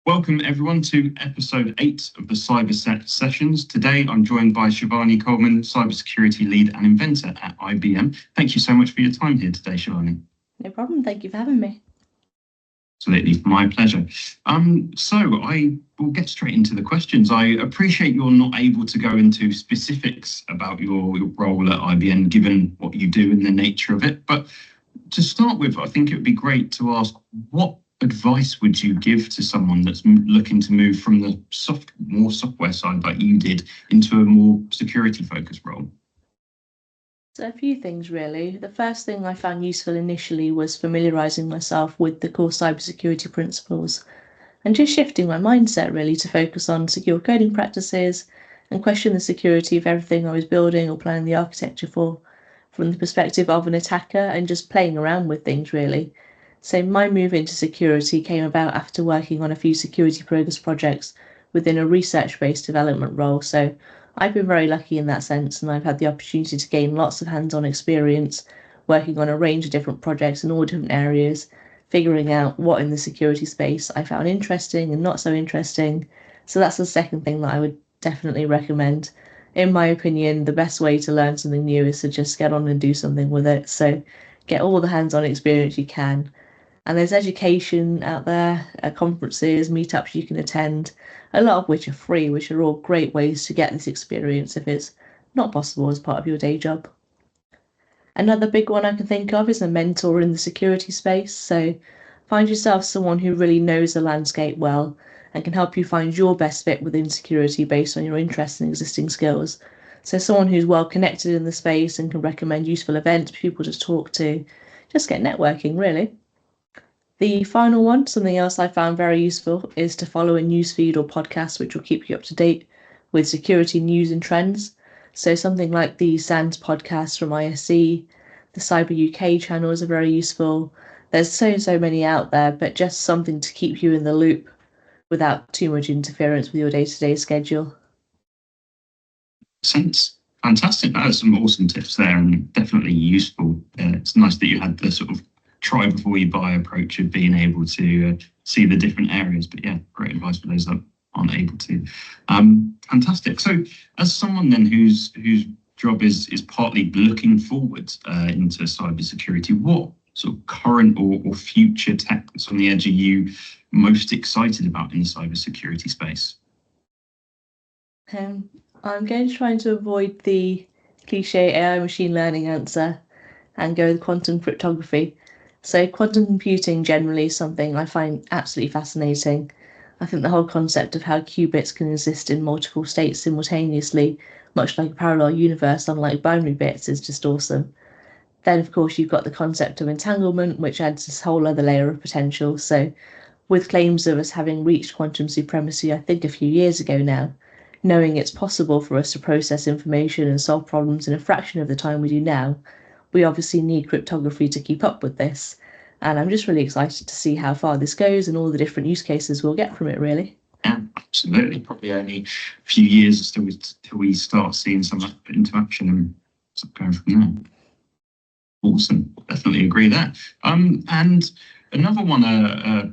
Welcome everyone to episode 8 of the CyberSec sessions. Today I'm joined by Shivani Coleman, Cybersecurity Lead and Inventor at IBM. Thank you so much for your time here today, Shivani. No problem, thank you for having me. Absolutely, my pleasure. So I will get straight into the questions. I appreciate you're not able to go into specifics about your role at IBM, given what you do and the nature of it. But to start with, I think it would be great to ask, what advice would you give to someone that's looking to move from the more software side like you did into a more security focused role? So a few things really. The first thing I found useful initially was familiarising myself with the core cybersecurity principles and just shifting my mindset really to focus on secure coding practices and question the security of everything I was building or planning the architecture for from the perspective of an attacker and just playing around with things really. So my move into security came about after working on a few security progress projects within a research-based development role. So I've been very lucky in that sense, and I've had the opportunity to gain lots of hands-on experience working on a range of different projects in all different areas, figuring out what in the security space I found interesting and not so interesting. So that's the second thing that I would definitely recommend. In my opinion, the best way to learn something new is to just get on and do something with it. So get all the hands-on experience you can. And there's education out there, conferences, meetups you can attend, a lot of which are free, which are all great ways to get this experience if it's not possible as part of your day job. Another big one I can think of is a mentor in the security space. So find yourself someone who really knows the landscape well and can help you find your best fit within security based on your interests and existing skills. So someone who's well connected in the space and can recommend useful events for people to talk to. Just get networking, really. The final one, something else I found very useful, is to follow a newsfeed or podcast which will keep you up to date with security news and trends. So something like the SANS podcast from ISC, the Cyber UK channels are very useful. There's so many out there, but just something to keep you in the loop without too much interference with your day-to-day schedule. Sense. Fantastic. That is some awesome tips there and definitely useful. It's nice that you had the sort of try before you buy approach of being able to see the different areas. But yeah, great advice for those that aren't able to. Fantastic. So as someone then whose job is partly looking forward into cybersecurity, what sort of current or future tech that's on the edge are you most excited about in the cybersecurity space? I'm going to try to avoid the cliche AI machine learning answer and go with quantum cryptography. So quantum computing generally is something I find absolutely fascinating. I think the whole concept of how qubits can exist in multiple states simultaneously, much like a parallel universe, unlike binary bits, is just awesome. Then, of course, you've got the concept of entanglement, which adds this whole other layer of potential. So with claims of us having reached quantum supremacy, I think a few years ago now, knowing it's possible for us to process information and solve problems in a fraction of the time we do now, we obviously need cryptography to keep up with this. And I'm just really excited to see how far this goes and all the different use cases we'll get from it, really. Yeah, absolutely. Probably only a few years till we start seeing some of that put into action and going from there. Awesome. Definitely agree there. And another one, a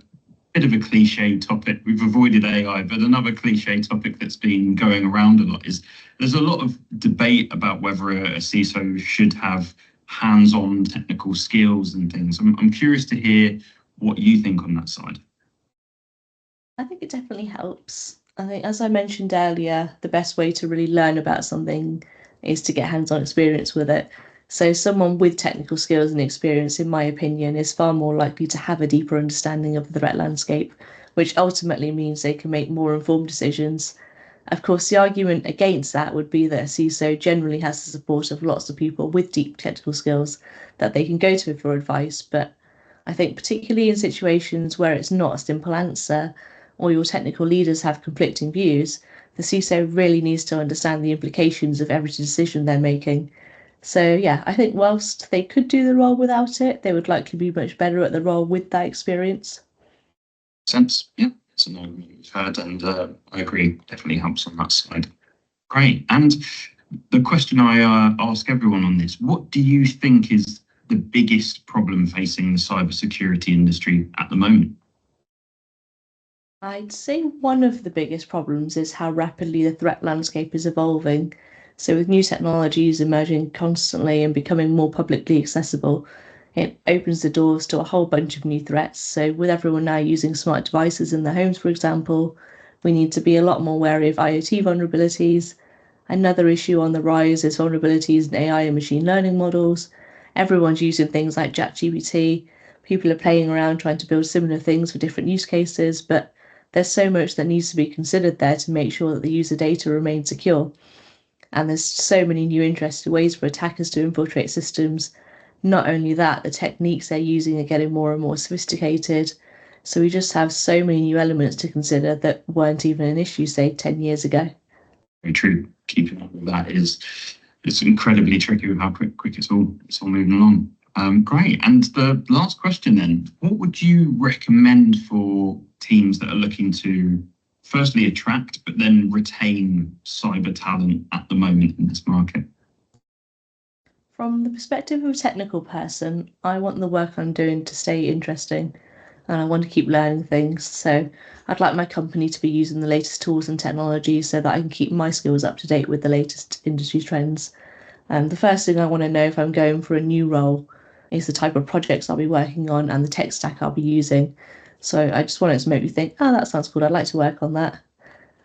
bit of a cliche topic. We've avoided AI, but another cliche topic that's been going around a lot is there's a lot of debate about whether a CISO should have hands-on technical skills and things. I'm curious to hear what you think on that side. I think it definitely helps. I think, as I mentioned earlier, the best way to really learn about something is to get hands-on experience with it. So someone with technical skills and experience, in my opinion, is far more likely to have a deeper understanding of the threat landscape, which ultimately means they can make more informed decisions. Of course, the argument against that would be that a CISO generally has the support of lots of people with deep technical skills that they can go to for advice. But I think particularly in situations where it's not a simple answer or your technical leaders have conflicting views, the CISO really needs to understand the implications of every decision they're making. So yeah, I think whilst they could do the role without it, they would likely be much better at the role with that experience. Sense. Yeah. It's an argument we've heard, and I agree, definitely helps on that side. Great. And the question I ask everyone on this, what do you think is the biggest problem facing the cybersecurity industry at the moment? I'd say one of the biggest problems is how rapidly the threat landscape is evolving. So, with new technologies emerging constantly and becoming more publicly accessible, it opens the doors to a whole bunch of new threats. So, with everyone now using smart devices in their homes, for example, we need to be a lot more wary of IoT vulnerabilities. Another issue on the rise is vulnerabilities in AI and machine learning models. Everyone's using things like ChatGPT. People are playing around trying to build similar things for different use cases, but there's so much that needs to be considered there to make sure that the user data remains secure. And there's so many new interesting ways for attackers to infiltrate systems. Not only that, the techniques they're using are getting more and more sophisticated. So we just have so many new elements to consider that weren't even an issue, say, 10 years ago. Very true. Keeping up with that is it's incredibly tricky with how quick it's all moving along. Great. And the last question then, what would you recommend for teams that are looking to firstly attract, but then retain cyber talent at the moment in this market? From the perspective of a technical person, I want the work I'm doing to stay interesting and I want to keep learning things. So I'd like my company to be using the latest tools and technologies so that I can keep my skills up to date with the latest industry trends. The first thing I want to know if I'm going for a new role is the type of projects I'll be working on and the tech stack I'll be using. So I just want it to make me think, oh, that sounds cool. I'd like to work on that.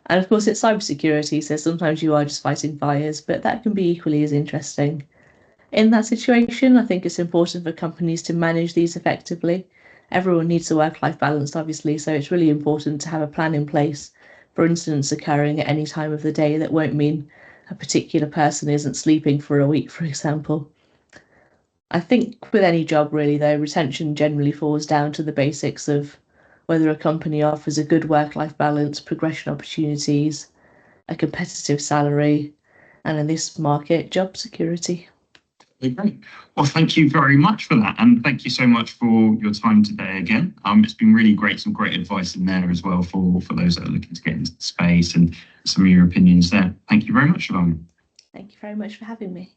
And of course, it's cybersecurity, so sometimes you are just fighting fires, but that can be equally as interesting. In that situation, I think it's important for companies to manage these effectively. Everyone needs a work-life balance, obviously, so it's really important to have a plan in place for incidents occurring at any time of the day that won't mean a particular person isn't sleeping for a week, for example. I think with any job, really, though, retention generally falls down to the basics of whether a company offers a good work-life balance, progression opportunities, a competitive salary, and in this market, job security. Great. Well, thank you very much for that. And thank you so much for your time today again. It's been really great, some great advice in there as well for those that are looking to get into the space and some of your opinions there. Thank you very much, Shivani. Thank you very much for having me.